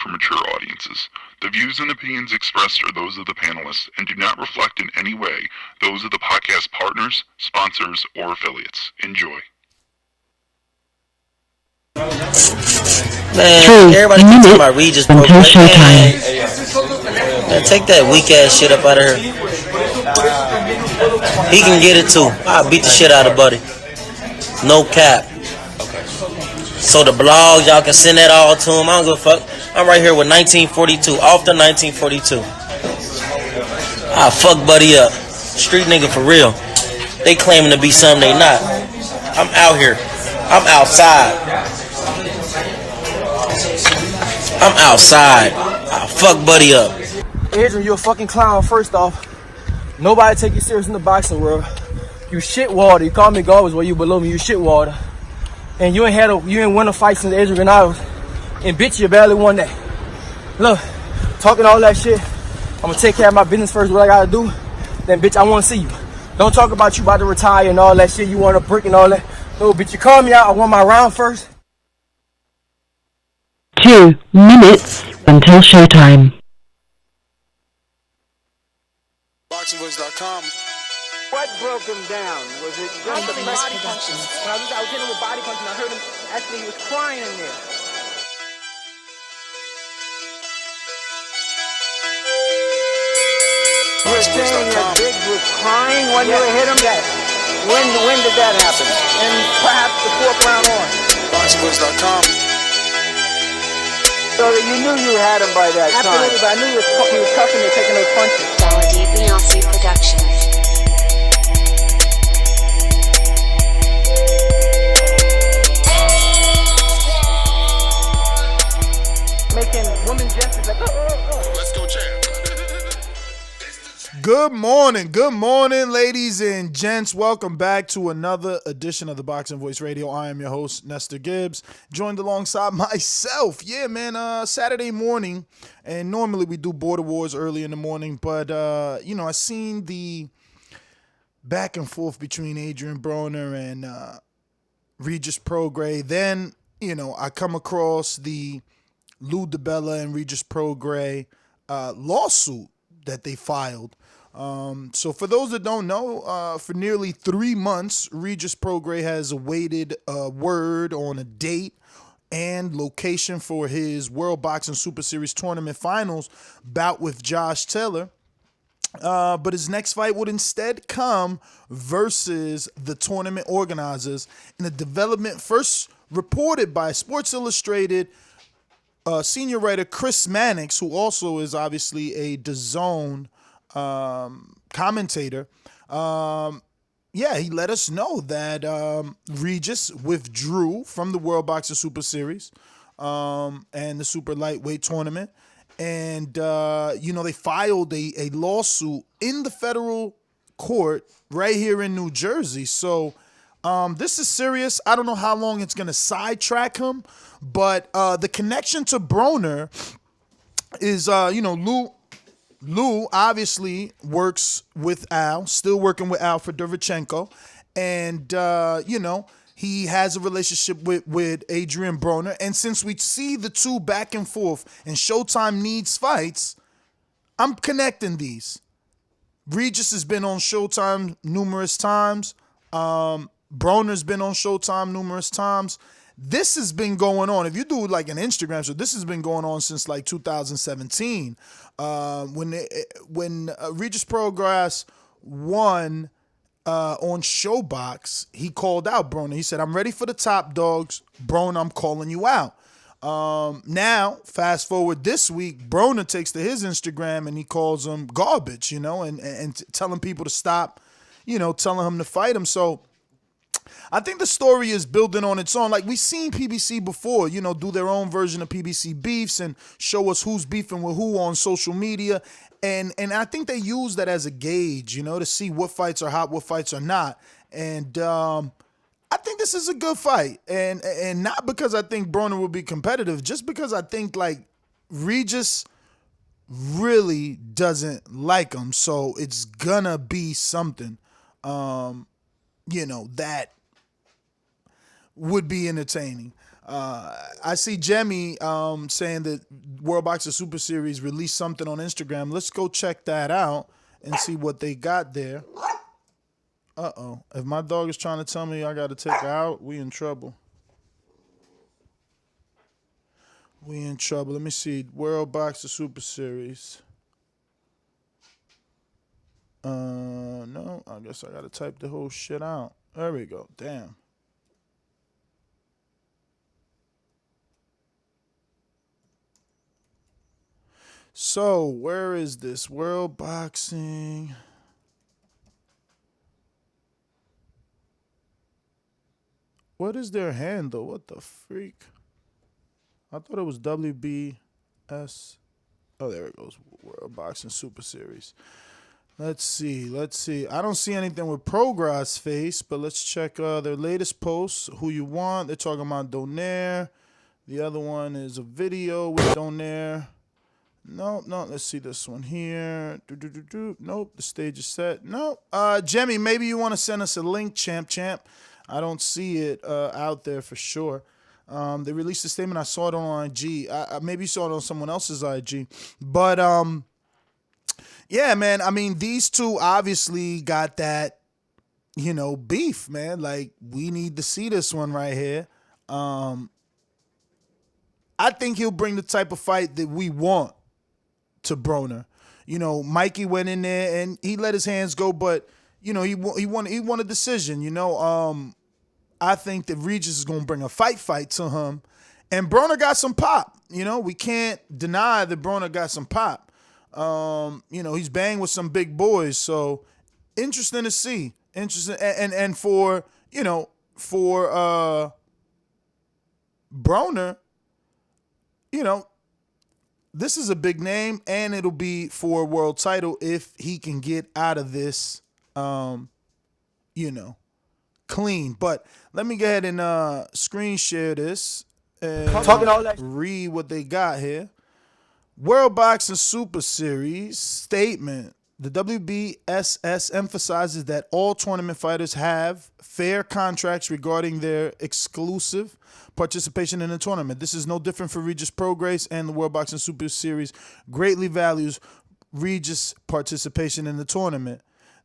for mature audiences. The views and opinions expressed are those of the panelists and do not reflect in any way those of the podcast partners, sponsors, or affiliates. Enjoy. Man, everybody keep talking about Regis Prograis. Man, take that weak ass shit up out of here. He can get it too. I'll beat the shit out of Buddy. No cap. So the blogs, y'all can send that all to him. I don't give a fuck. I'm right here with 1942. Off the 1942. I'll fuck Buddy up. Street nigga for real. They claiming to be something they not. I'm out here. I'm outside. I'm outside. I'll fuck Buddy up. Adrien, you a fucking clown, first off. Nobody take you serious in the boxing world. You shit water. You call me garbage while you below me. You shit water. And you ain't won a fight since Adrien Granados. And bitch, you barely won that. Look, talking all that shit. I'm gonna take care of my business first, what I gotta do. Then bitch, I wanna see you. Don't talk about you about to retire and all that shit. You want a brick and all that. No, bitch, you call me out. I want my round first. 2 minutes until showtime. Boxingvoice.com. What broke him down? Was it just the body punching? When I was hitting him with body punching, I heard him actually, he was crying in there. You were saying that Biggs was crying when you hit him? Yes. When did that happen? And perhaps the fourth round on? Boxingvoice.com. So that you knew you had him by that time. Absolutely, but I knew he was tough and taking those punches. Productions. Making women gestures like, oh. Let's go, champ. Good morning, ladies and gents. Welcome back to another edition of the Boxing Voice Radio. I am your host, Nestor Gibbs, joined alongside myself. Yeah, man, Saturday morning, and normally we do Border Wars early in the morning, but, I seen the back and forth between Adrien Broner and Regis Prograis. Then, I come across the DiBella and Regis Prograis lawsuit that they filed. So for those that don't know, for nearly 3 months, Regis Prograis has awaited a word on a date and location for his World Boxing Super Series tournament finals bout with Josh Taylor. But his next fight would instead come versus the tournament organizers in a development first reported by Sports Illustrated senior writer Chris Mannix, who also is obviously a Dazn commentator. He let us know that Regis withdrew from the World Boxing Super Series and the super lightweight tournament. And, they filed a lawsuit in the federal court right here in New Jersey. So this is serious. I don't know how long it's going to sidetrack him, but the connection to Broner is, Lou obviously works with Al, still working with Al for Derevchenko. And, he has a relationship with Adrien Broner. And since we see the two back and forth and Showtime needs fights, I'm connecting these. Regis has been on Showtime numerous times. Broner's been on Showtime numerous times. This has been going on. If you do like an Instagram show, this has been going on since like 2017. When Regis Prograis won on Showbox, he called out Broner. He said, "I'm ready for the top dogs. Broner, I'm calling you out." Now, fast forward this week, Broner takes to his Instagram and he calls him garbage, and telling people to stop, telling him to fight him. So I think the story is building on its own. Like, we've seen PBC before, do their own version of PBC beefs and show us who's beefing with who on social media. And I think they use that as a gauge, to see what fights are hot, what fights are not. And I think this is a good fight. And not because I think Broner will be competitive, just because I think, like, Regis really doesn't like him. So it's gonna be something, that would be entertaining. I see Jemmy saying that World Boxer Super Series released something on Instagram. Let's go check that out and see what they got there. Uh-oh. If my dog is trying to tell me I got to take her out, we in trouble. We in trouble. Let me see. World Boxer Super Series. No, I guess I got to type the whole shit out. There we go. Damn. So, where is this? World Boxing. What is their handle? What the freak? I thought it was WBS. Oh, there it goes. World Boxing Super Series. Let's see. I don't see anything with Prograis face, but let's check their latest posts. Who you want? They're talking about Broner. The other one is a video with Broner. No. Let's see this one here. Nope. The stage is set. Nope. Jemmy, maybe you want to send us a link, champ. I don't see it out there for sure. They released a statement. I saw it on IG. I maybe saw it on someone else's IG. But yeah, man. I mean, these two obviously got that, beef, man. Like, we need to see this one right here. I think he'll bring the type of fight that we want to Broner. Mikey went in there and he let his hands go, but he won a decision. I think that Regis is gonna bring a fight to him, and Broner got some pop. We can't deny that Broner got some pop. He's banged with some big boys, so interesting to see. Interesting, and for Broner, this is a big name, and it'll be for a world title if he can get out of this, clean. But let me go ahead and screen share this and read what they got here. World Boxing Super Series statement. The WBSS emphasizes that all tournament fighters have fair contracts regarding their exclusive participation in the tournament. This is no different for Regis Prograis, and the World Boxing Super Series greatly values Regis' participation in the tournament.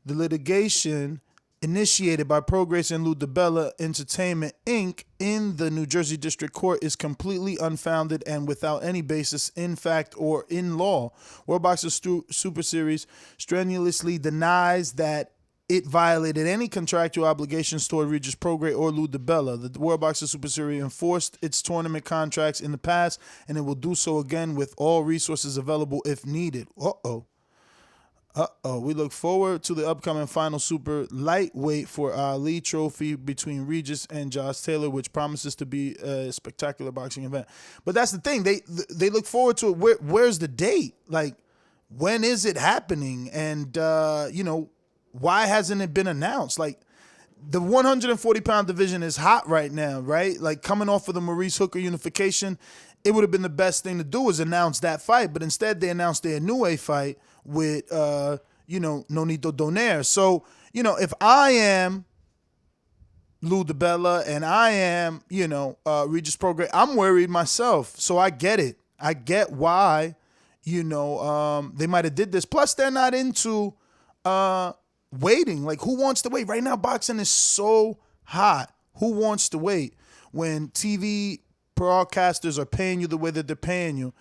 The litigation initiated by Prograis and DiBella Entertainment, Inc. in the New Jersey District Court is completely unfounded and without any basis in fact or in law. World Boxing Super Series strenuously denies that it violated any contractual obligations toward Regis Prograis or DiBella. The World Boxing Super Series enforced its tournament contracts in the past, and it will do so again with all resources available if needed. We look forward to the upcoming final super lightweight for Ali trophy between Regis and Josh Taylor, which promises to be a spectacular boxing event. But that's the thing. They look forward to it. Where's the date? Like, when is it happening? And, why hasn't it been announced? Like, the 140-pound division is hot right now, right? Like, coming off of the Maurice Hooker unification, it would have been the best thing to do is announce that fight. But instead, they announced their Inoue fight with, Nonito Donaire. So, if I am DiBella and I am, Regis Prograis, I'm worried myself. So I get it. I get why, they might have did this. Plus, they're not into waiting. Like, who wants to wait? Right now, boxing is so hot. Who wants to wait when TV broadcasters are paying you the way that they're paying you?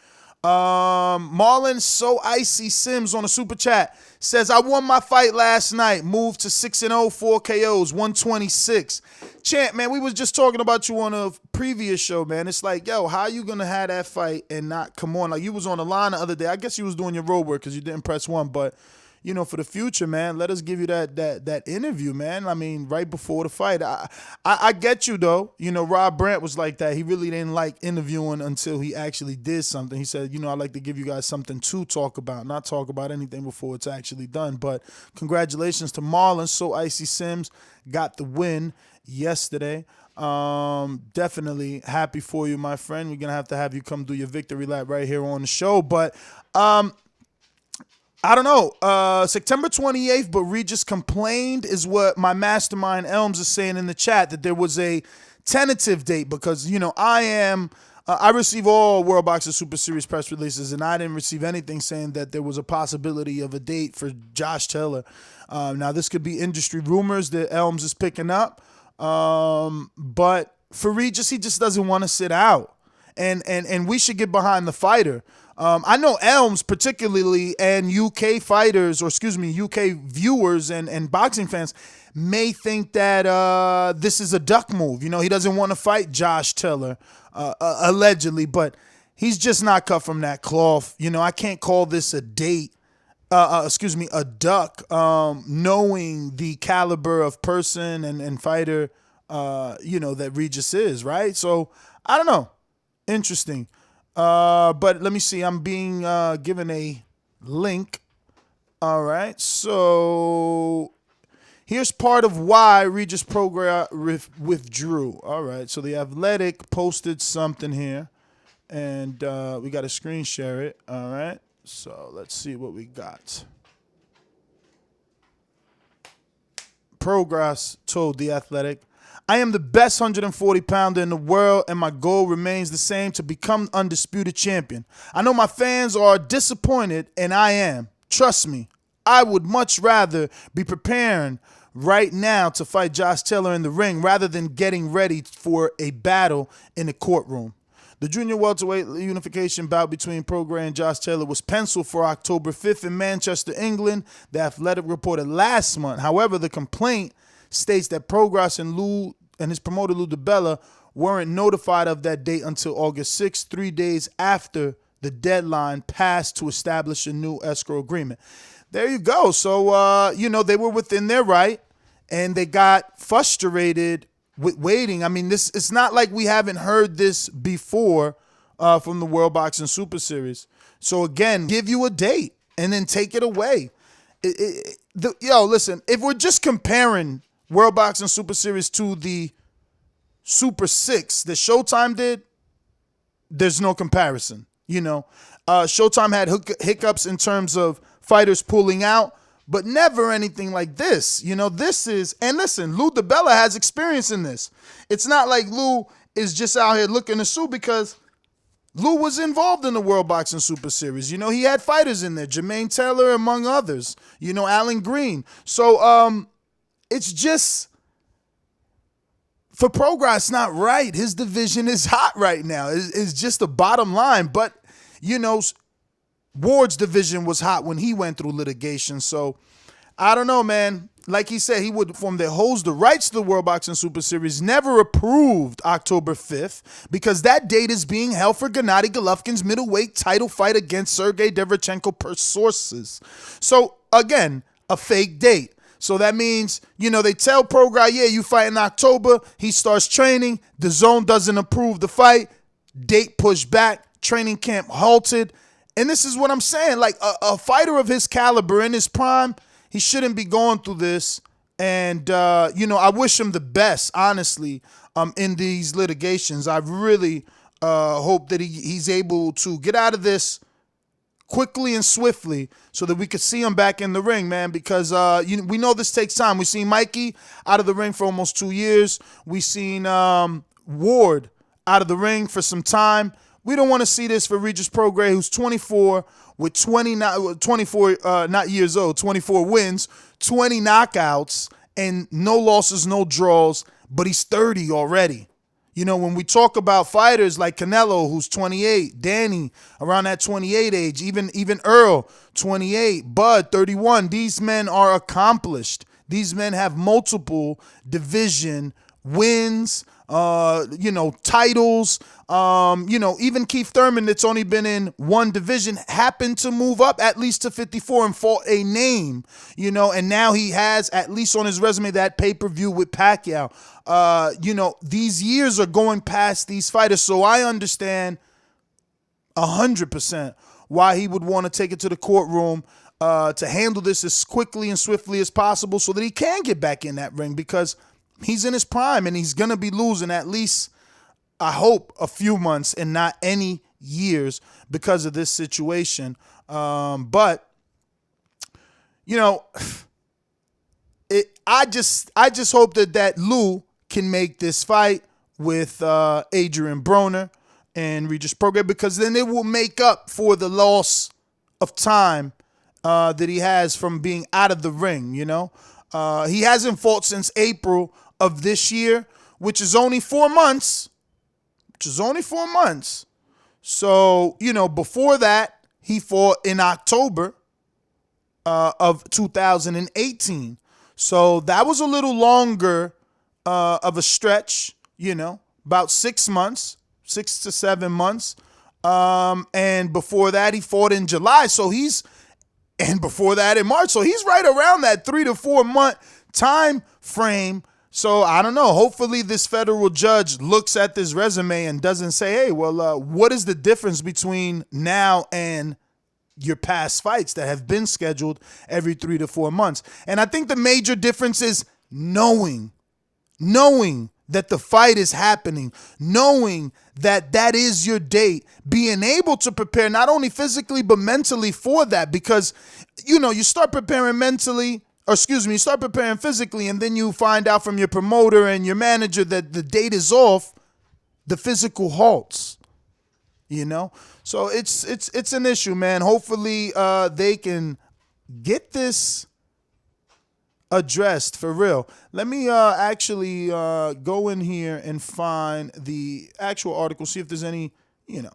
Marlon So Icy Sims on a super chat says, I won my fight last night, moved to 6-0, 4 KOs, 126. Champ, man, we was just talking about you on a previous show, man. It's like, yo, how you gonna have that fight and not come on? Like, you was on the line the other day. I guess you was doing your road work because you didn't press one, but for the future, man, let us give you that interview, man. I mean, right before the fight. I get you, though. Rob Brandt was like that. He really didn't like interviewing until he actually did something. He said, I like to give you guys something to talk about, not talk about anything before it's actually done. But congratulations to Marlon. So Icy Sims got the win yesterday. Definitely happy for you, my friend. We're going to have you come do your victory lap right here on the show. But I don't know. September 28th, but Regis complained is what my mastermind Elms is saying in the chat, that there was a tentative date because, I receive all World Boxing Super Series press releases, and I didn't receive anything saying that there was a possibility of a date for Josh Taylor. Now, this could be industry rumors that Elms is picking up, but for Regis, he just doesn't want to sit out, and we should get behind the fighter. I know Elms particularly and UK fighters, UK viewers and boxing fans may think that this is a duck move. He doesn't want to fight Josh Taylor, allegedly, but he's just not cut from that cloth. I can't call this a date, a duck, knowing the caliber of person and fighter, that Regis is, right? So, I don't know. Interesting. But let me see. I'm being given a link. All right. So here's part of why Regis Prograis withdrew. All right. So The Athletic posted something here, and we got to screen share it. All right. So let's see what we got. Prograis told The Athletic, "I am the best 140-pounder in the world, and my goal remains the same, to become undisputed champion. I know my fans are disappointed, and I am. Trust me, I would much rather be preparing right now to fight Josh Taylor in the ring rather than getting ready for a battle in the courtroom." The junior welterweight unification bout between Prograis and Josh Taylor was penciled for October 5th in Manchester, England, The Athletic reported last month. However, the complaint states that Prograis and his promoter Lou DiBella weren't notified of that date until August 6th, 3 days after the deadline passed to establish a new escrow agreement. There you go. So, they were within their right, and they got frustrated with waiting. I mean, it's not like we haven't heard this before from the World Boxing Super Series. So, again, give you a date and then take it away. Listen, if we're just comparing World Boxing Super Series to the Super 6 that Showtime did, there's no comparison. Showtime had hiccups in terms of fighters pulling out, but never anything like this. This is, and listen, Lou DiBella has experience in this. It's not like Lou is just out here looking to sue, because Lou was involved in the World Boxing Super Series. He had fighters in there, Jermaine Taylor, among others, Alan Green. So, it's just, for Prograis, it's not right. His division is hot right now. It's just the bottom line. But, Ward's division was hot when he went through litigation. So, I don't know, man. Like he said, he would, from that holds the rights to the World Boxing Super Series, never approved October 5th because that date is being held for Gennady Golovkin's middleweight title fight against Sergey Derevchenko per sources. So, again, a fake date. So that means, they tell Prograis, yeah, you fight in October. He starts training. DAZN doesn't approve the fight. Date pushed back. Training camp halted. And this is what I'm saying. Like, a fighter of his caliber in his prime, he shouldn't be going through this. And, I wish him the best, honestly, in these litigations. I really hope that he's able to get out of this quickly and swiftly so that we could see him back in the ring, man, because we know this takes time. We've seen Mikey out of the ring for almost 2 years. We've seen Ward out of the ring for some time. We don't want to see this for Regis Prograis, who's 24 with 24 not years old, 24 wins, 20 knockouts, and no losses, no draws, but he's 30 already. When we talk about fighters like Canelo, who's 28, Danny, around that 28 age, even Earl, 28, Bud, 31, these men are accomplished. These men have multiple division wins, titles. Even Keith Thurman, that's only been in one division, happened to move up at least to 54 and fought a name, and now he has, at least on his resume, that pay-per-view with Pacquiao. These years are going past these fighters, so I understand 100% why he would want to take it to the courtroom to handle this as quickly and swiftly as possible so that he can get back in that ring, because he's in his prime and he's going to be losing at least, I hope, a few months and not any years because of this situation. I just hope that Lou can make this fight with Adrien Broner and Regis Prograis, because then it will make up for the loss of time that he has from being out of the ring, you know. He hasn't fought since April of this year, which is only 4 months. So, you know, before that, he fought in October of 2018. So that was a little longer of a stretch, you know, about 6 months, 6 to 7 months. And before that, he fought in July. And before that in March. So he's right around that 3 to 4 month time frame. So I don't know. Hopefully this federal judge looks at this resume and doesn't say, hey, well, what is the difference between now and your past fights that have been scheduled every 3 to 4 months? And I think the major difference is knowing that the fight is happening, knowing that that is your date, being able to prepare not only physically but mentally for that, because, you know, you start preparing physically, and then you find out from your promoter and your manager that the date is off, the physical halts, you know? So it's an issue, man. Hopefully they can get this addressed for real. Let me actually go in here and find the actual article, see if there's any, you know,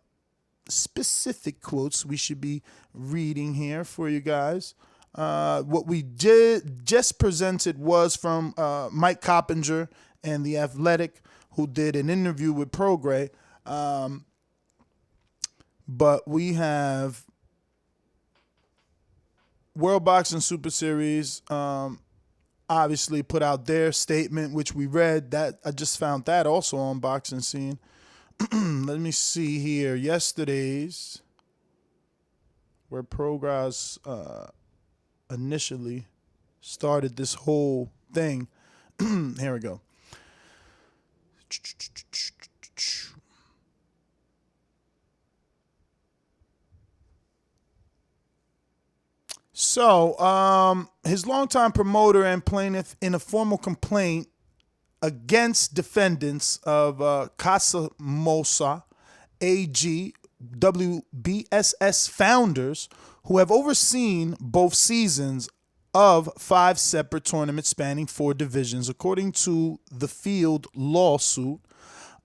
specific quotes we should be reading here for you guys. What we just presented was from Mike Coppinger and The Athletic, who did an interview with Prograis. But we have World Boxing Super Series obviously put out their statement, which we read. That I just found that also on Boxing Scene. Let me see here. Yesterday's, where Prograis initially started this whole thing. Here we go. So, his longtime promoter and plaintiff in a formal complaint against defendants of Casamosa AG WBSS founders who have overseen both seasons of 5 separate tournaments spanning 4 divisions, according to the Field lawsuit,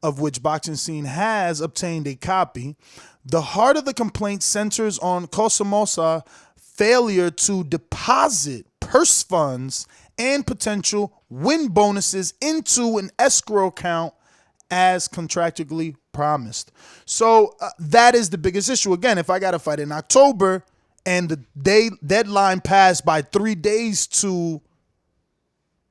of which Boxing Scene has obtained a copy. The heart of the complaint centers on Casamosa's failure to deposit purse funds and potential win bonuses into an escrow account as contractually promised. So that is the biggest issue. Again, if I got to fight in October and the deadline passed by 3 days to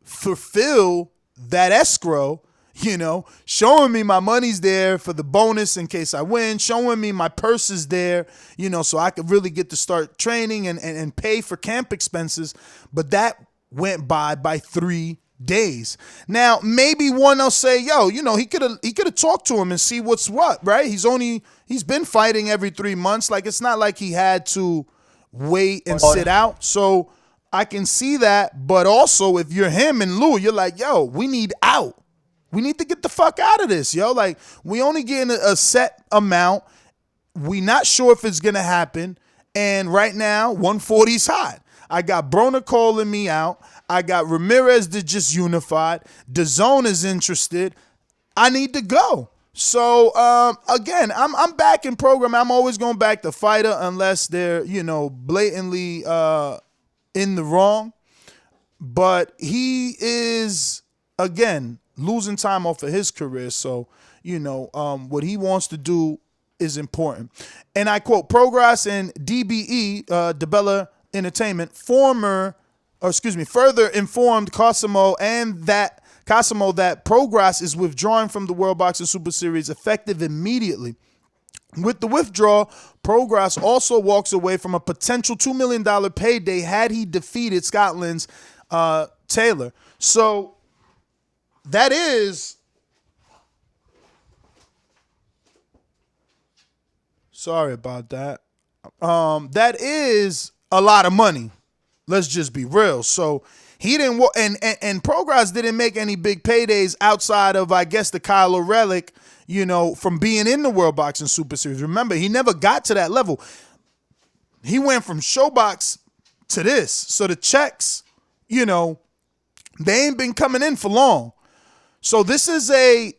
fulfill that escrow, you know, showing me my money's there for the bonus in case I win, showing me my purse is there, you know, so I could really get to start training and pay for camp expenses. But that went by 3 days. Now, maybe one will say, yo, you know, he could have talked to him and see what's what, right? He's been fighting every 3 months. Like, it's not like he had to wait and sit out. So I can see that. But also, if you're him and Lou, you're like, yo, we need out. We need to get the fuck out of this, yo. Like, we only getting a set amount. We not sure if it's going to happen. And right now, 140's hot. I got Broner calling me out. I got Ramirez that just unified. Dazn is interested. I need to go. So, again, I'm back in program. I'm always going back to fighter unless they're, you know, blatantly in the wrong. But he is, again, losing time off of his career. So, you know, what he wants to do is important. And I quote, Prograis and DBE, DiBella Entertainment, further informed Casamo that Prograis is withdrawing from the World Boxing Super Series effective immediately. With the withdrawal, Prograis also walks away from a potential $2 million payday had he defeated Scotland's Taylor. So that is, sorry about that. That is a lot of money. Let's just be real. So He didn't and Prograis didn't make any big paydays outside of, I guess, the Kyle O'Reilly, from being in the World Boxing Super Series. Remember, he never got to that level. He went from Showbox to this. So the checks, they ain't been coming in for long. So this is a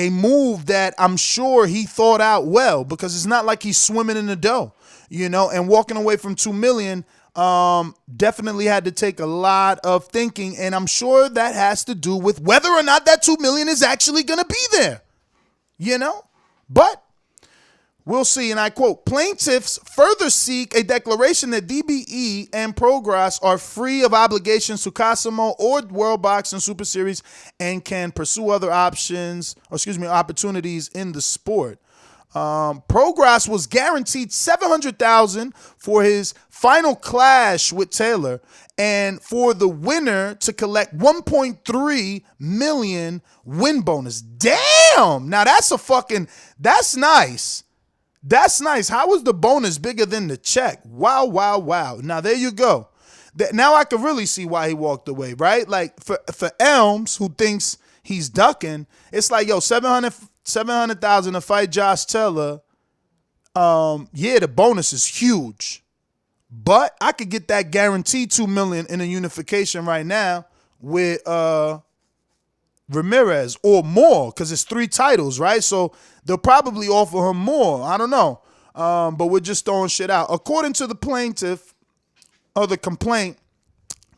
move that I'm sure he thought out well, because it's not like he's swimming in the dough, and walking away from $2 million definitely had to take a lot of thinking, and I'm sure that has to do with whether or not that $2 million is actually going to be there, but we'll see. And I quote, plaintiffs further seek a declaration that DBE and Prograis are free of obligations to Cosimo or World Boxing Super Series and can pursue other opportunities in the sport. Prograis was guaranteed $700,000 for his final clash with Taylor, and for the winner to collect $1.3 million win bonus. Damn! Now that's nice. That's nice. How is the bonus bigger than the check? Wow, wow, wow. Now there you go. Now I can really see why he walked away, right? Like for Elms, who thinks he's ducking, it's like, yo, $700,000 to fight Josh Taylor. The bonus is huge. But I could get that guaranteed $2 million in a unification right now with Ramirez, or more, because it's 3 titles, right? So they'll probably offer him more. I don't know. But we're just throwing shit out. According to the plaintiff, or the complaint,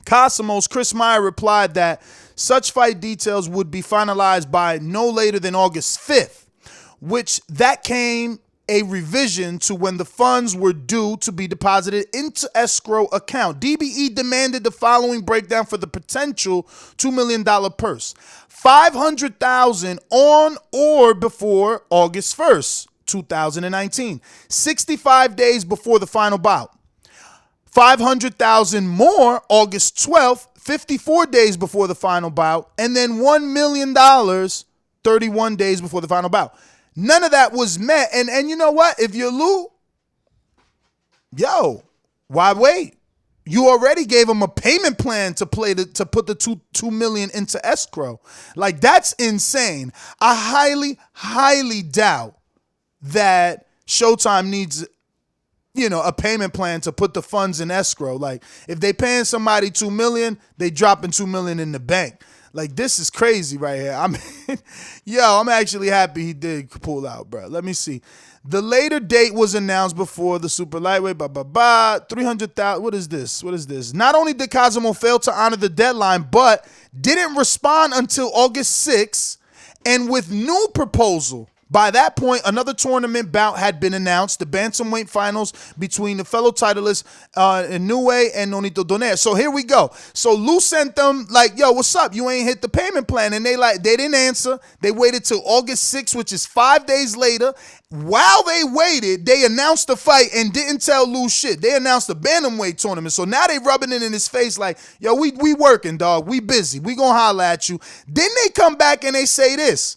Cosimo's Chris Meyer replied that such fight details would be finalized by no later than August 5th, which that came a revision to when the funds were due to be deposited into escrow account. DBE demanded the following breakdown for the potential $2 million purse. $500,000 on or before August 1st, 2019, 65 days before the final bout. $500,000 more August 12th, 54 days before the final bout, and then $1 million 31 days before the final bout. None of that was met. And you know what? If you're Lou, why wait? You already gave him a payment plan to put the $2 million into escrow. Like, that's insane. I highly, highly doubt that Showtime needs, a payment plan to put the funds in escrow. Like, if they paying somebody $2 million, they dropping $2 million in the bank. Like, this is crazy right here. I'm actually happy he did pull out, bro. Let me see. The later date was announced before the super lightweight, 300,000. What is this? Not only did Cosimo fail to honor the deadline, but didn't respond until August 6th, and with new proposal. By that point, another tournament bout had been announced, the bantamweight finals between the fellow titleists Inoue and Nonito Donaire. So here we go. So Lou sent them like, yo, what's up? You ain't hit the payment plan. And they didn't answer. They waited till August 6th, which is 5 days later. While they waited, they announced the fight and didn't tell Lou shit. They announced the bantamweight tournament. So now they rubbing it in his face like, yo, we working, dog. We busy. We gonna holler at you. Then they come back and they say this.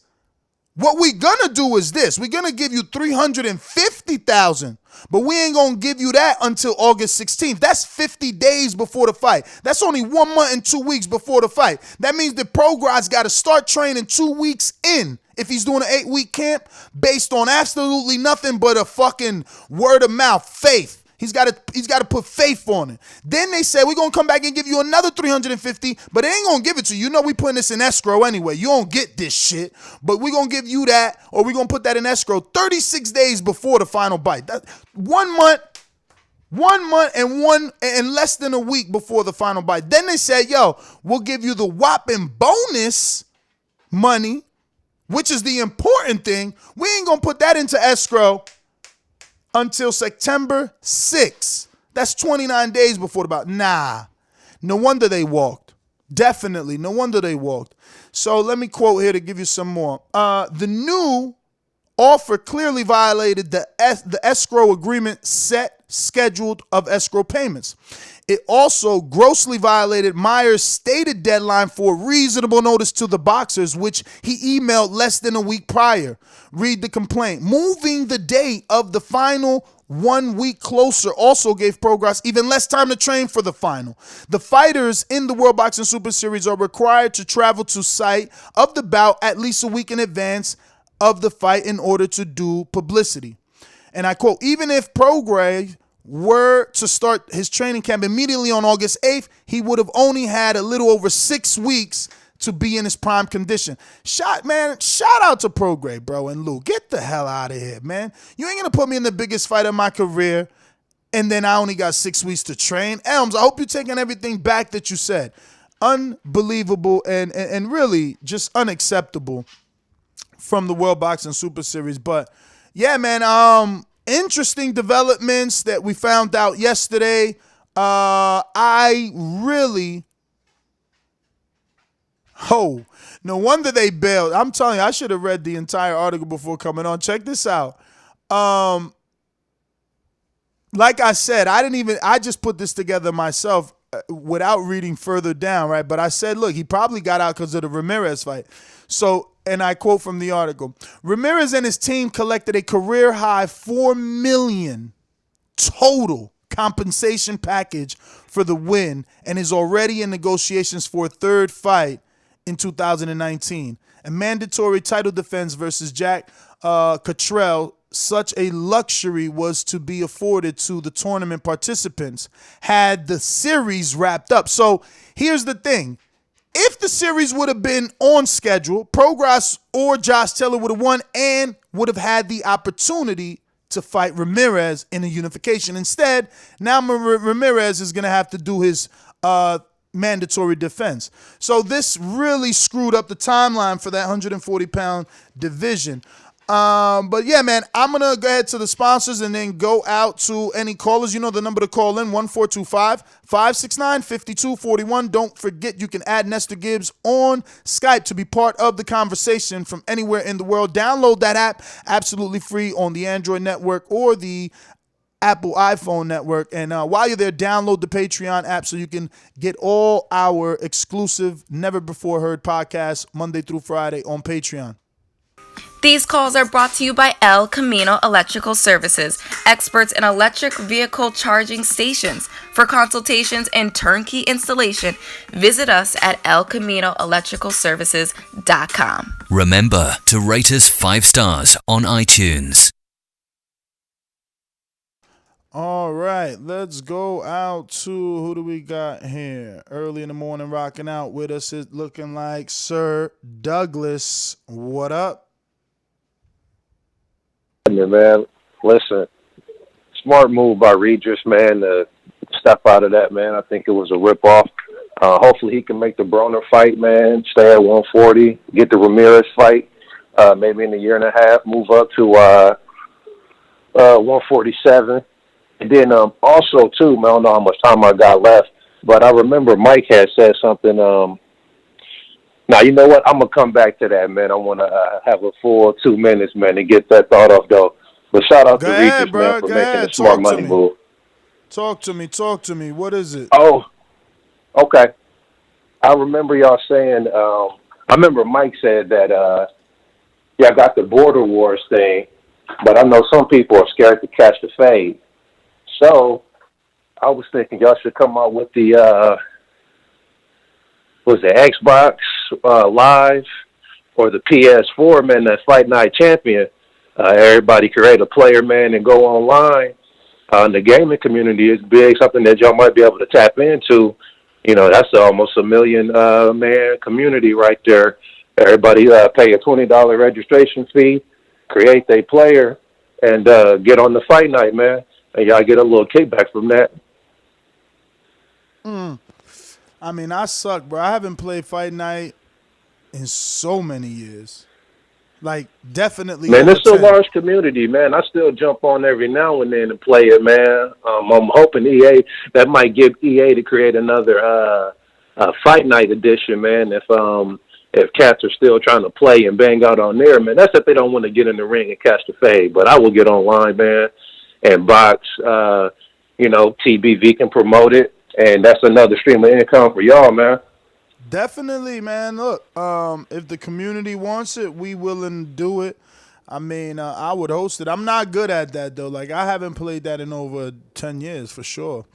What we gonna do is this. We're gonna give you $350,000, but we ain't gonna give you that until August 16th. That's 50 days before the fight. That's only 1 month and 2 weeks before the fight. That means the Prograis got to start training 2 weeks in if he's doing an 8-week camp based on absolutely nothing but a fucking word of mouth faith. He's got to put faith on it. Then they said, we're going to come back and give you another $350, but they ain't going to give it to you. You know we putting this in escrow anyway. You don't get this shit, but we're going to give you that, or we're going to put that in escrow 36 days before the final bite. 1 month and less than a week before the final bite. Then they said, yo, we'll give you the whopping bonus money, which is the important thing. We ain't going to put that into escrow until September 6th. That's 29 days before the bout. Nah. No wonder they walked. Definitely. No wonder they walked. So let me quote here to give you some more. The new offer clearly violated the escrow agreement scheduled of escrow payments. It also grossly violated Meyer's stated deadline for reasonable notice to the boxers, which he emailed less than a week prior. Read the complaint. Moving the date of the final 1 week closer also gave Prograis even less time to train for the final. The fighters in the World Boxing Super Series are required to travel to site of the bout at least a week in advance of the fight in order to do publicity. And I quote, even if Prograis were to start his training camp immediately on August 8th, he would have only had a little over 6 weeks to be in his prime condition. Shout out to Prograis, bro, and Lou. Get the hell out of here, man. You ain't going to put me in the biggest fight of my career, and then I only got 6 weeks to train. Elms, I hope you're taking everything back that you said. Unbelievable and really just unacceptable from the World Boxing Super Series. But, yeah, man, interesting developments that we found out yesterday. No wonder they bailed. I'm telling you, I should have read the entire article before coming on. Check this out. Like I said, I just put this together myself without reading further down, right? But I said, look, he probably got out because of the Ramirez fight. So, and I quote from the article, Ramirez and his team collected a career high $4 million total compensation package for the win and is already in negotiations for a third fight in 2019. A mandatory title defense versus Jack Cottrell. Such a luxury was to be afforded to the tournament participants had the series wrapped up. So here's the thing. If the series would have been on schedule, Prograis or Josh Taylor would have won and would have had the opportunity to fight Ramirez in a unification. Instead, now Ramirez is going to have to do his mandatory defense. So this really screwed up the timeline for that 140-pound division. But yeah, man, I'm going to go ahead to the sponsors and then go out to any callers. You know the number to call in, 1-425-569-5241. Don't forget you can add Nestor Gibbs on Skype to be part of the conversation from anywhere in the world. Download that app absolutely free on the Android network or the Apple iPhone network. And while you're there, download the Patreon app so you can get all our exclusive, never-before-heard podcasts Monday through Friday on Patreon. These calls are brought to you by El Camino Electrical Services, experts in electric vehicle charging stations. For consultations and turnkey installation, visit us at elcaminoelectricalservices.com. Remember to rate us 5 stars on iTunes. All right, let's go out to, who do we got here? Early in the morning, rocking out with us, is looking like Sir Douglas. What up? Man, listen, smart move by Regis, man, to step out of that, man. I think it was a ripoff. Hopefully he can make the Broner fight, man, stay at 140, get the Ramirez fight, maybe in a year and a half, move up to 147. And then also, too, man, I don't know how much time I got left, but I remember Mike had said something. Now, you know what? I'm going to come back to that, man. I want to have a full 2 minutes, man, to get that thought off, though. But shout out to Regis, man, for making a smart money move. Talk to me. What is it? Oh, okay. I remember y'all saying, I remember Mike said that, I got the Border Wars thing, but I know some people are scared to catch the fade. So I was thinking y'all should come out with the, Xbox Live or the PS4, man, that Fight Night Champion. Everybody create a player, man, and go online. The gaming community is big, something that y'all might be able to tap into. You know, that's almost a million man community right there. Everybody pay a $20 registration fee, create their player, and get on the Fight Night, man. And y'all get a little kickback from that. I mean, I suck, bro. I haven't played Fight Night in so many years. Like, definitely. Man, it's a large community, man. I still jump on every now and then and play it, man. I'm hoping that might give EA to create another Fight Night edition, man. If cats are still trying to play and bang out on there, man. That's if they don't want to get in the ring and catch the fade. But I will get online, man, and box. TBV can promote it. And that's another stream of income for y'all, man. Definitely, man. Look, if the community wants it, we willing to do it. I mean, I would host it. I'm not good at that though. Like I haven't played that in over 10 years for sure.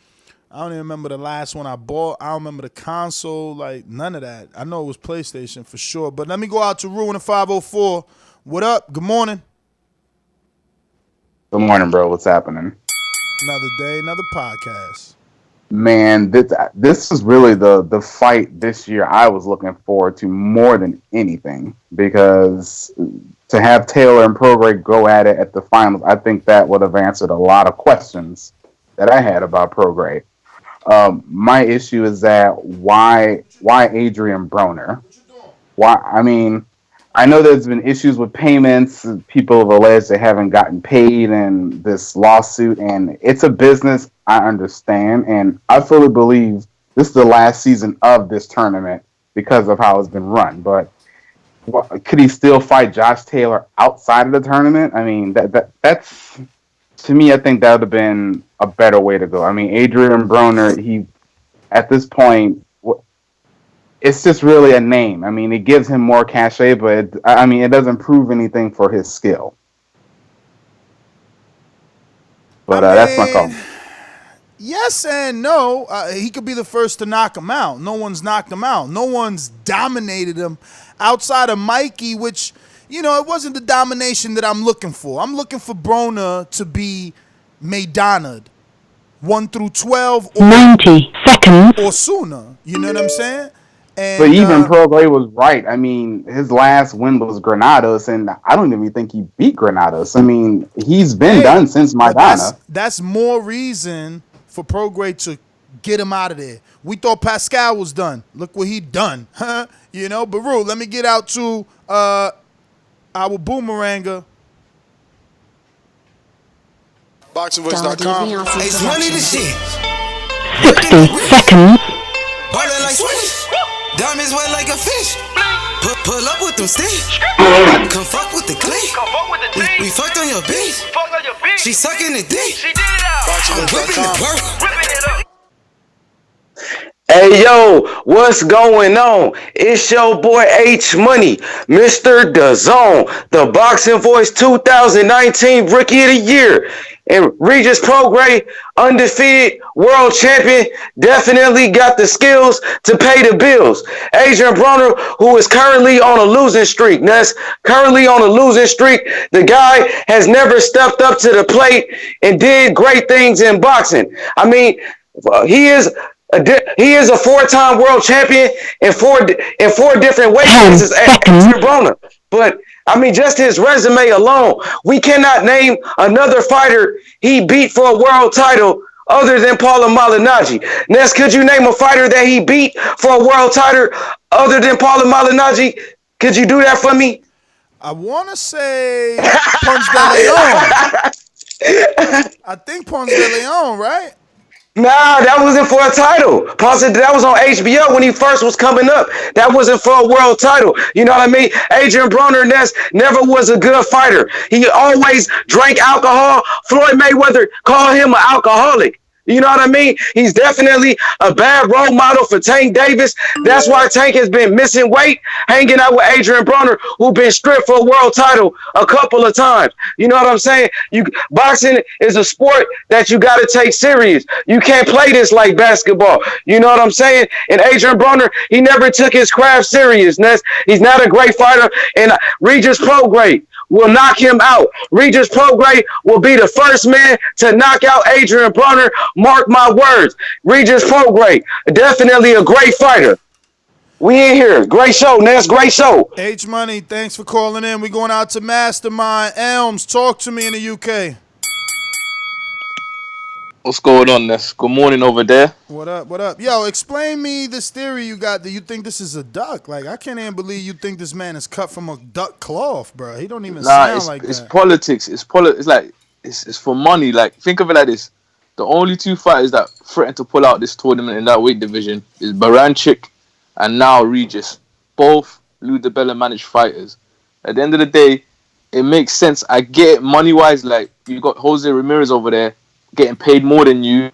I don't even remember the last one I bought. I don't remember the console, like none of that. I know it was PlayStation for sure. But let me go out to Rue in the 504. What up? Good morning. Good morning, bro. What's happening? Another day, another podcast. Man, this is really the fight this year I was looking forward to more than anything, because to have Taylor and Prograis go at it at the finals, I think that would have answered a lot of questions that I had about Prograis. My issue is that why Adrien Broner? Why? I mean, I know there's been issues with payments. People have alleged they haven't gotten paid in this lawsuit, and it's a business. I understand, and I fully believe this is the last season of this tournament because of how it's been run. But could he still fight Josh Taylor outside of the tournament? I mean, that's to me. I think that would have been a better way to go. I mean, Adrien Broner, he at this point, it's just really a name. I mean, it gives him more cachet, but it doesn't prove anything for his skill. But that's my call. Yes and no. He could be the first to knock him out. No one's knocked him out. No one's dominated him outside of Mikey, which, it wasn't the domination that I'm looking for. I'm looking for Broner to be Maidona'd 1 through 12 or 90 seconds or sooner. You know what I'm saying? And, but even Prograis was right. I mean, his last win was Granados, and I don't even think he beat Granados. I mean, he's been done since Maidana. That's more reason for Prograis to get him out of there. We thought Pascal was done. Look what he done. But Rue, let me get out to our boomeranger. Boxingvoice.com. It's money to shit. 60 seconds. Ballin' like Swiss. Diamonds wet like a fish. Pull up with them sticks. Come fuck with the clique. We fucked on your bitch. She sucking the dick. I'm whipping the work. Hey yo, what's going on? It's your boy H Money, Mr. Dazn, the Boxing Voice 2019 Rookie of the Year. And Regis Prograis, undefeated world champion, definitely got the skills to pay the bills. Adrien Broner, who is currently on a losing streak. The guy has never stepped up to the plate and did great things in boxing. I mean, he is a four-time world champion in four different weight classes. Adrien Broner, but I mean, just his resume alone, we cannot name another fighter he beat for a world title other than Paulo Malignaggi. Ness, could you name a fighter that he beat for a world title other than Paulo Malignaggi? Could you do that for me? I want to say Ponce de Leon. I think Ponce de Leon, right? Nah, that wasn't for a title. That was on HBO when he first was coming up. That wasn't for a world title. You know what I mean? Adrien Broner never was a good fighter. He always drank alcohol. Floyd Mayweather called him an alcoholic. You know what I mean? He's definitely a bad role model for Tank Davis. That's why Tank has been missing weight, hanging out with Adrien Broner, who been stripped for a world title a couple of times. You know what I'm saying? Boxing is a sport that you got to take serious. You can't play this like basketball. You know what I'm saying? And Adrien Broner, he never took his craft seriousness. He's not a great fighter. And Regis Prograis will knock him out. Regis Prograis will be the first man to knock out Adrien Broner. Mark my words. Regis Prograis, definitely a great fighter. We in here. Great show, Ness. Great show. H Money, thanks for calling in. We're going out to Mastermind Elms. Talk to me in the UK. What's going on, Ness? Good morning over there. What up? What up? Yo, explain me this theory you got that you think this is a duck. Like, I can't even believe you think this man is cut from a duck cloth, bro. He don't even sound like that. It's politics. It's like it's for money. Like, think of it like this. The only two fighters that threatened to pull out this tournament in that weight division is Baranchik and now Regis. Both Lou DiBella managed fighters. At the end of the day, it makes sense. I get it money-wise. Like, you got Jose Ramirez over there getting paid more than you.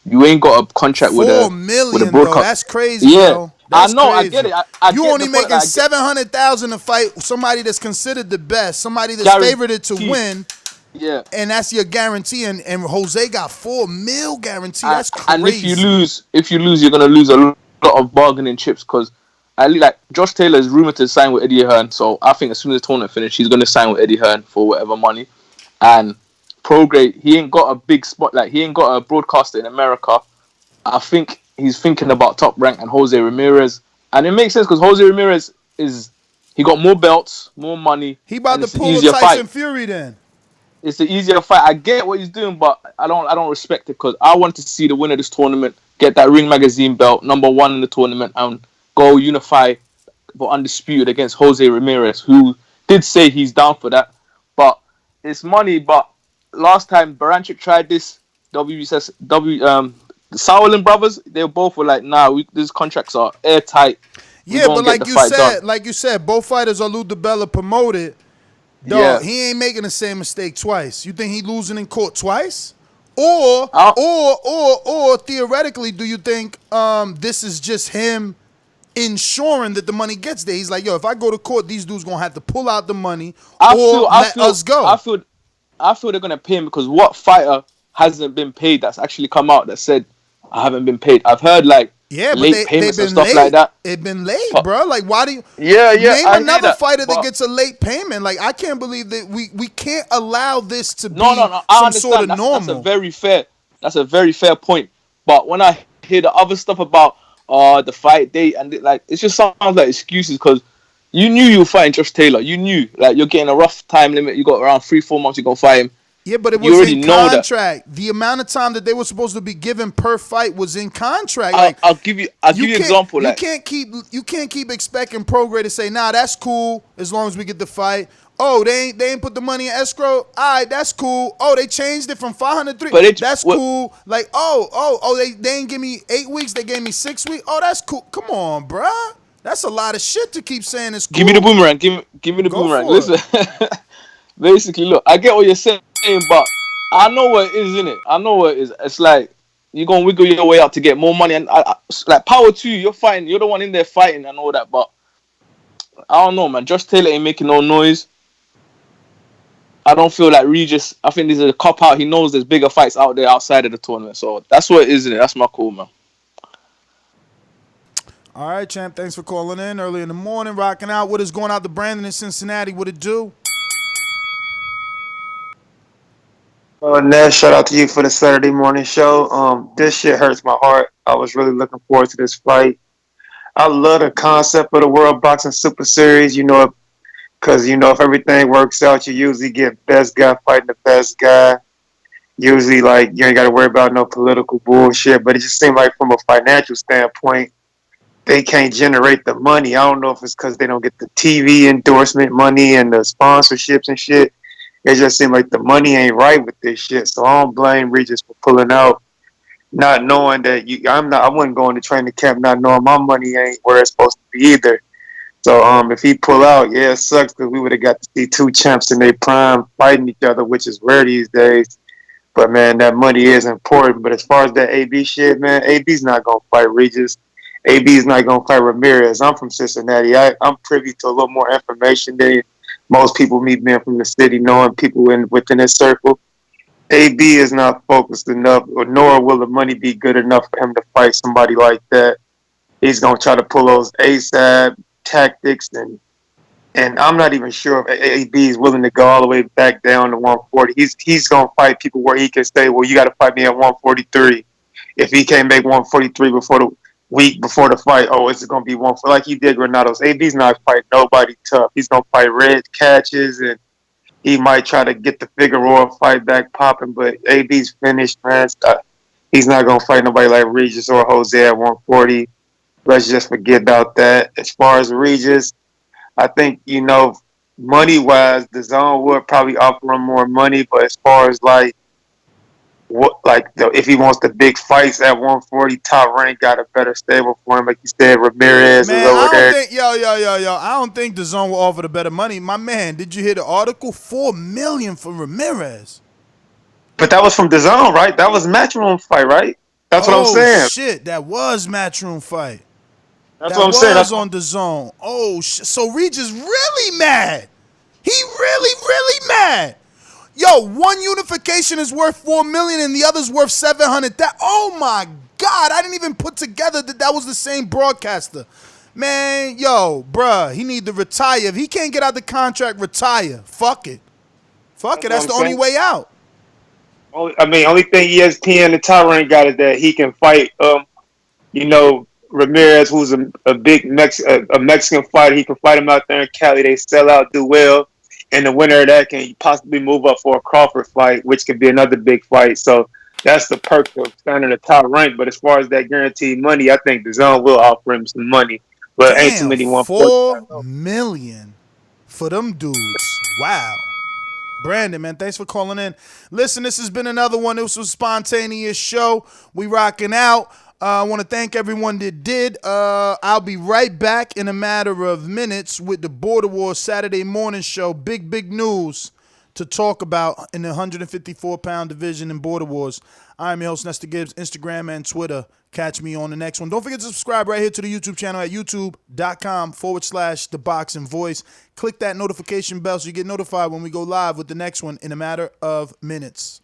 You ain't got a contract with a $4 million, broadcast. That's crazy, yeah, bro. That's I know, crazy. I get it. I you get only the point, making like, $700,000 to fight somebody that's considered the best, somebody that's favored to win. Yeah. And that's your guarantee. And Jose got $4 million guarantee. That's crazy. And if you lose, you're gonna lose a lot of bargaining chips because like Josh Taylor is rumored to sign with Eddie Hearn. So I think as soon as the tournament finishes, he's gonna sign with Eddie Hearn for whatever money. And Prograis, he ain't got a big spot, like he ain't got a broadcaster in America. I think he's thinking about Top Rank and Jose Ramirez. And it makes sense because Jose Ramirez he got more belts, more money. He about to pull a Tyson Fury then. It's an easier fight. I get what he's doing, but I don't respect it because I want to see the winner of this tournament get that Ring Magazine belt, number 1 in the tournament, and go unify for undisputed against Jose Ramirez, who did say he's down for that. But it's money. But last time Baranchik tried this, WBSS, the Sauerland brothers, they both were like, nah, these contracts are airtight. Yeah, but like you said, both fighters are Lou DiBella promoted. Dog, he ain't making the same mistake twice. You think he losing in court twice? Or theoretically, do you think this is just him ensuring that the money gets there? He's like, yo, if I go to court, these dudes gonna have to pull out the money let us go. I feel they're gonna pay him because what fighter hasn't been paid that's actually come out that said I haven't been paid? I've heard like late payments and stuff like that. It been late, bro. Like, why do you? Name another fighter that gets a late payment. Like, I can't believe that we can't allow this to be some sort of normal. That's a very fair point. But when I hear the other stuff about the fight date and it just sounds like excuses because you knew you were fighting Josh Taylor. You knew like you're getting a rough time limit. You got around 3-4 months. You gonna fight him. Yeah, but it was in contract. The amount of time that they were supposed to be given per fight was in contract. Like, I'll give you an example. You can't keep expecting Prograis to say, nah, that's cool as long as we get the fight. Oh, they ain't put the money in escrow. All right, that's cool. Oh, they changed it from 503. That's cool. Like, they ain't give me 8 weeks. They gave me 6 weeks. Oh, that's cool. Come on, bruh. That's a lot of shit to keep saying it's cool. Give me the boomerang. Give me the boomerang. Listen. Basically, look, I get what you're saying, but I know what it is, innit? I know what it is. It's like you're gonna wiggle your way out to get more money, and like power to you. You're fighting. You're the one in there fighting and all that. But I don't know, man. Josh Taylor ain't making no noise. I don't feel like Regis. I think this is a cop out. He knows there's bigger fights out there outside of the tournament, so that's what it is, innit? That's my call, man. All right, champ. Thanks for calling in early in the morning, rocking out. What is going out to Brandon in Cincinnati? What it do? Ness, shout out to you for the Saturday morning show. This shit hurts my heart. I was really looking forward to this fight. I love the concept of the World Boxing Super Series, because, if everything works out, you usually get best guy fighting the best guy. Usually, like, you ain't got to worry about no political bullshit, but it just seemed like from a financial standpoint, they can't generate the money. I don't know if it's because they don't get the TV endorsement money and the sponsorships and shit. It just seemed like the money ain't right with this shit. So I don't blame Regis for pulling out, not knowing that I wouldn't go into training camp not knowing my money ain't where it's supposed to be either. So if he pull out, it sucks because we would have got to see two champs in their prime fighting each other, which is rare these days. But man, that money is important. But as far as that AB shit, man, AB's not gonna fight Regis. AB's not gonna fight Ramirez. I'm from Cincinnati. I'm privy to a little more information than most people, me being from the city, knowing people within his circle. AB is not focused enough, nor will the money be good enough for him to fight somebody like that. He's going to try to pull those ASAP tactics, and I'm not even sure if AB is willing to go all the way back down to 140. He's going to fight people where he can say, well, you got to fight me at 143. If he can't make 143 before the week before the fight, it's going to be one for like he did Granados. AB's not fighting nobody tough. He's going to fight red catches, and he might try to get the Figueroa fight back popping, but AB's finished, man. He's not going to fight nobody like Regis or Jose at 140. Let's just forget about that. As far as Regis, I think, money-wise, Dazn would probably offer him more money, but as far as if he wants the big fights at 140, Top Rank got a better stable for him. Like you said, Ramirez is over there. I don't think Dazn will offer the better money. My man, did you hear the article? $4 million for Ramirez. But that was from Dazn, right? That was Matchroom fight, right? That's what I'm saying. Shit, that was Matchroom fight. That's that what I'm saying. was on Dazn. Oh, so Regis really mad. He really mad. Yo, one unification is worth 4 million and the other's worth 700. Oh my God, I didn't even put together that was the same broadcaster. Man, yo, bruh, he need to retire. If he can't get out the contract, retire. Fuck it. That's the only way out. Only thing ESPN and Tyrant got is that he can fight, Ramirez, who's a big Mexican fighter. He can fight him out there in Cali. They sell out, do well. And the winner of that can possibly move up for a Crawford fight, which could be another big fight. So that's the perk of standing at the top rank. But as far as that guaranteed money, I think the zone will offer him some money. But ain't too many 4 million for them dudes. Wow. Brandon, man, thanks for calling in. Listen, this has been another one. This was a spontaneous show. We rocking out. I want to thank everyone that did. I'll be right back in a matter of minutes with the Border Wars Saturday morning show. Big news to talk about in the 154-pound division in Border Wars. I'm your host, Nestor Gibbs, Instagram and Twitter. Catch me on the next one. Don't forget to subscribe right here to the YouTube channel at youtube.com/Thaboxingvoice. Click that notification bell so you get notified when we go live with the next one in a matter of minutes.